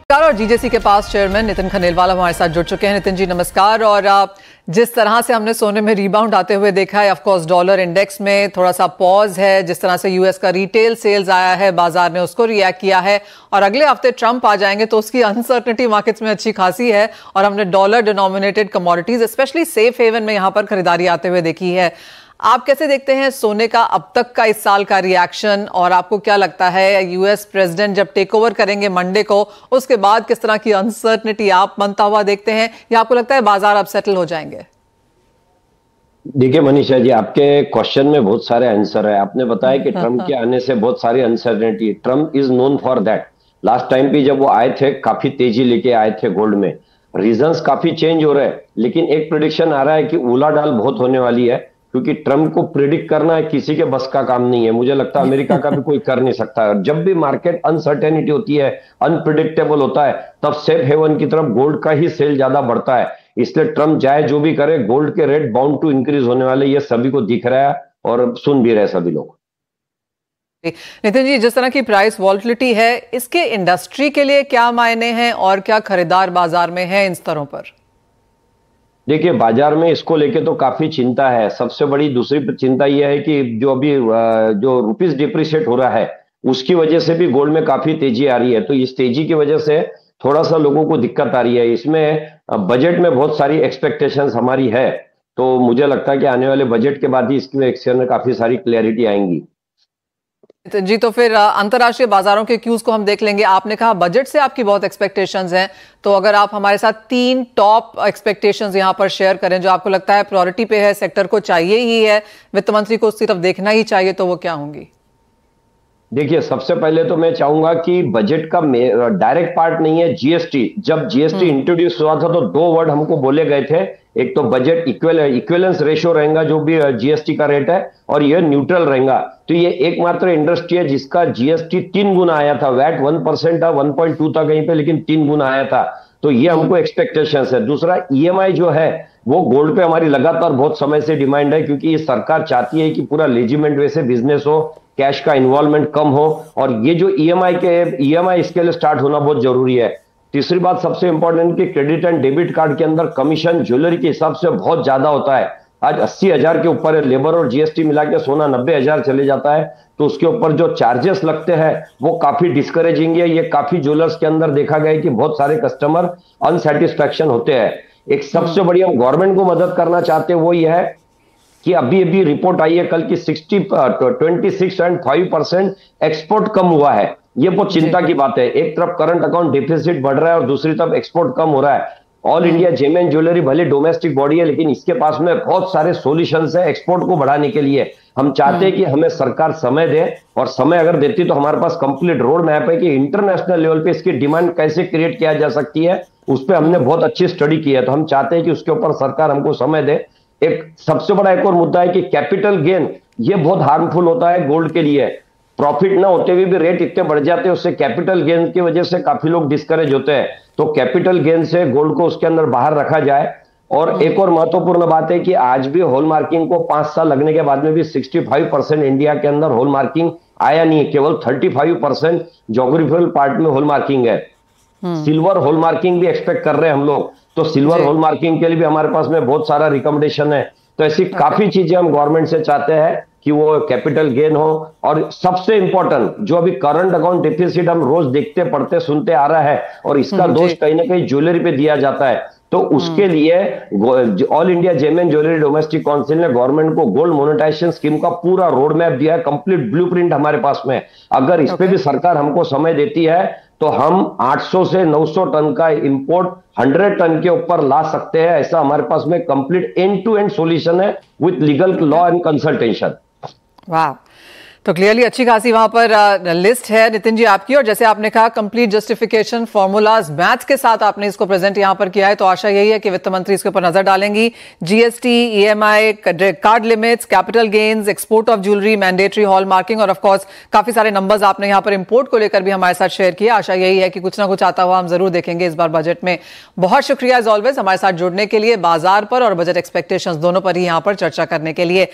और जीजेसी के पास चेयरमैन नितिन खंडेलवाल हमारे साथ जुड़ चुके हैं। नितिन जी नमस्कार। और जिस तरह से हमने सोने में रिबाउंड आते हुए देखा है, ऑफ कोर्स डॉलर इंडेक्स में थोड़ा सा पॉज है, जिस तरह से यूएस का रिटेल सेल्स आया है, बाजार ने उसको रिएक्ट किया है और अगले हफ्ते ट्रंप आ जाएंगे तो उसकी अनसर्टनिटी मार्केट्स में अच्छी खासी है और हमने dollar denominated commodities specially safe haven में यहां पर खरीदारी आते हुए देखी है। आप कैसे देखते हैं सोने का अब तक का इस साल का रिएक्शन और आपको क्या लगता है यूएस प्रेसिडेंट जब टेक ओवर करेंगे मंडे को, उसके बाद किस तरह की अनसर्टनिटी आप बनता हुआ देखते हैं या आपको लगता है बाजार अब सेटल हो जाएंगे? देखिए मनीषा जी, आपके क्वेश्चन में बहुत सारे आंसर है। आपने बताया कि ट्रंप के आने से बहुत सारी uncertainty, Trump is known for that. Last time भी जब वो आए थे काफी तेजी लेके आए थे गोल्ड में। रीजंस काफी चेंज हो रहे हैं, लेकिन एक प्रिडिक्शन आ रहा है कि उलाढाल बहुत होने वाली है, क्योंकि ट्रंप को प्रिडिक्ट करना किसी के बस का काम नहीं है। मुझे लगता है अमेरिका का भी कोई कर नहीं सकता। जब भी मार्केट अनसर्टेनिटी होती है, अनप्रिडिक्टेबल होता है, तब सेफ हेवन की तरफ गोल्ड का ही सेल ज्यादा बढ़ता है। इसलिए ट्रंप चाहे जो भी करे, गोल्ड के रेट बाउंड टू इंक्रीज होने वाले, ये सभी को दिख रहा है और सुन भी रहे सभी लोग। नितिन जी, जिस तरह की प्राइस वॉल्टिलिटी है, इसके इंडस्ट्री के लिए क्या मायने हैं और क्या खरीदार बाजार में है इन स्तरों पर? देखिए, बाजार में इसको लेके तो काफी चिंता है। सबसे बड़ी दूसरी चिंता यह है कि जो अभी जो रुपीस डिप्रिशिएट हो रहा है, उसकी वजह से भी गोल्ड में काफी तेजी आ रही है। तो इस तेजी की वजह से थोड़ा सा लोगों को दिक्कत आ रही है। इसमें बजट में बहुत सारी एक्सपेक्टेशंस हमारी है, तो मुझे लगता है कि आने वाले बजट के बाद ही इसमें एक्शन में काफी सारी क्लैरिटी आएंगी। जी, तो फिर अंतर्राष्ट्रीय बाजारों के क्यूज को हम देख लेंगे। आपने कहा बजट से आपकी बहुत एक्सपेक्टेशंस हैं, तो अगर आप हमारे साथ 3 टॉप एक्सपेक्टेशंस यहां पर शेयर करें जो आपको लगता है प्रायोरिटी पे है, सेक्टर को चाहिए ही है, वित्त मंत्री को सिर्फ देखना ही चाहिए, तो वो क्या होंगी? देखिए, सबसे पहले तो मैं चाहूंगा कि बजट का डायरेक्ट पार्ट नहीं है जीएसटी। जब जीएसटी इंट्रोड्यूस हुआ था तो 2 वर्ड हमको बोले गए थे। एक तो बजट इक्विवेलेंस रेशियो रहेगा जो भी जीएसटी का रेट है, और यह न्यूट्रल रहेगा। तो ये एकमात्र इंडस्ट्री है जिसका जीएसटी 3 गुना आया था। वैट 1% था, 1.2 था कहीं पे, लेकिन 3 गुना आया था। तो ये हमको एक्सपेक्टेशंस है। दूसरा, ईएमआई जो है वो गोल्ड पे हमारी लगातार बहुत समय से डिमांड है, क्योंकि ये सरकार चाहती है कि पूरा लेजिमेंट वे से बिजनेस हो, कैश का इन्वॉल्वमेंट कम हो, और ये जो ईएमआई इसके लिए स्टार्ट होना बहुत जरूरी है। तीसरी बात सबसे इंपॉर्टेंट कि क्रेडिट एंड डेबिट कार्ड के अंदर कमीशन ज्वेलरी के हिसाब से बहुत ज्यादा होता है। आज 80,000 के ऊपर है। लेबर और जीएसटी मिला के सोना 90,000 चले जाता है, तो उसके ऊपर जो चार्जेस लगते हैं वो काफी डिस्करेजिंग है। ये काफी ज्वेलर्स के अंदर देखा गया है कि बहुत सारे कस्टमर अनसेटिस्फैक्शन होते हैं। एक सबसे बड़ी हम गवर्नमेंट को मदद करना चाहते हैं वो ये है कि अभी अभी रिपोर्ट आई है कल की 26.5% एक्सपोर्ट कम हुआ है। ये बहुत चिंता की बात है। एक तरफ करंट अकाउंट डिफिसिट बढ़ रहा है और दूसरी तरफ एक्सपोर्ट कम हो रहा है। All India gem and jewellery भले डोमेस्टिक बॉडी है, लेकिन इसके पास में बहुत सारे सॉल्यूशंस है एक्सपोर्ट को बढ़ाने के लिए। हम चाहते हैं कि हमें सरकार समय दे, और समय अगर देती तो हमारे पास कंप्लीट रोड मैप है कि इंटरनेशनल लेवल पे इसकी डिमांड कैसे क्रिएट किया जा सकती है। उस पर हमने बहुत अच्छी स्टडी की है, तो हम चाहते हैं कि उसके ऊपर सरकार हमको समय दे। एक सबसे बड़ा एक और मुद्दा है कि कैपिटल गेन, ये बहुत हार्मफुल होता है गोल्ड के लिए। प्रॉफिट ना होते हुए भी रेट इतने बढ़ जाते हैं, उससे कैपिटल गेन की वजह से काफी लोग डिस्करेज होते हैं। तो कैपिटल गेन से गोल्ड को उसके अंदर बाहर रखा जाए। और एक और महत्वपूर्ण बात है कि आज भी हॉल मार्किंग को 5 साल लगने के बाद में भी 65% इंडिया के अंदर हॉल मार्किंग आया नहीं है। केवल 35% ज्योग्राफिकल पार्ट में हॉल मार्किंग है। सिल्वर हॉल मार्किंग भी एक्सपेक्ट कर रहे हैं हम लोग, तो सिल्वर हॉल मार्किंग के लिए भी हमारे पास में बहुत सारा रिकमेंडेशन है। तो ऐसी काफी चीजें हम गवर्नमेंट से चाहते हैं कि वो कैपिटल गेन हो। और सबसे इंपॉर्टेंट, जो अभी करंट अकाउंट डिफिसिट हम रोज देखते पढ़ते सुनते आ रहा है, और इसका दोष कहीं ना कहीं ज्वेलरी पे दिया जाता है, तो उसके लिए all India gem and jewellery domestic council ने गवर्नमेंट को गोल्ड मोनेटाइजेशन स्कीम का पूरा रोड मैप दिया है। कंप्लीट ब्लूप्रिंट हमारे पास में। अगर इस पे भी सरकार हमको समय देती है तो हम 800 से 900 टन का इंपोर्ट 100 टन के ऊपर ला सकते हैं। ऐसा हमारे पास में complete end to end solution है with legal law and consultation. वाह, तो क्लियरली अच्छी खासी वहां पर लिस्ट है नितिन जी आपकी, और जैसे आपने कहा कंप्लीट जस्टिफिकेशन फॉर्मूलाज मैथ्स के साथ आपने इसको प्रेजेंट यहां पर किया है, तो आशा यही है कि वित्त मंत्री इसके ऊपर नजर डालेंगी। GST, EMI, card limits, capital gains, export of jewellery, mandatory hallmarking, और ऑफ कोर्स काफी सारे नंबर्स आपने यहां पर इंपोर्ट को लेकर भी हमारे साथ शेयर किया। आशा यही है कि कुछ ना कुछ आता हुआ हम जरूर देखेंगे इस बार बजट में। बहुत शुक्रिया एज ऑलवेज हमारे साथ जुड़ने के लिए, बाजार पर और बजट एक्सपेक्टेशंस दोनों पर ही यहां पर चर्चा करने के लिए।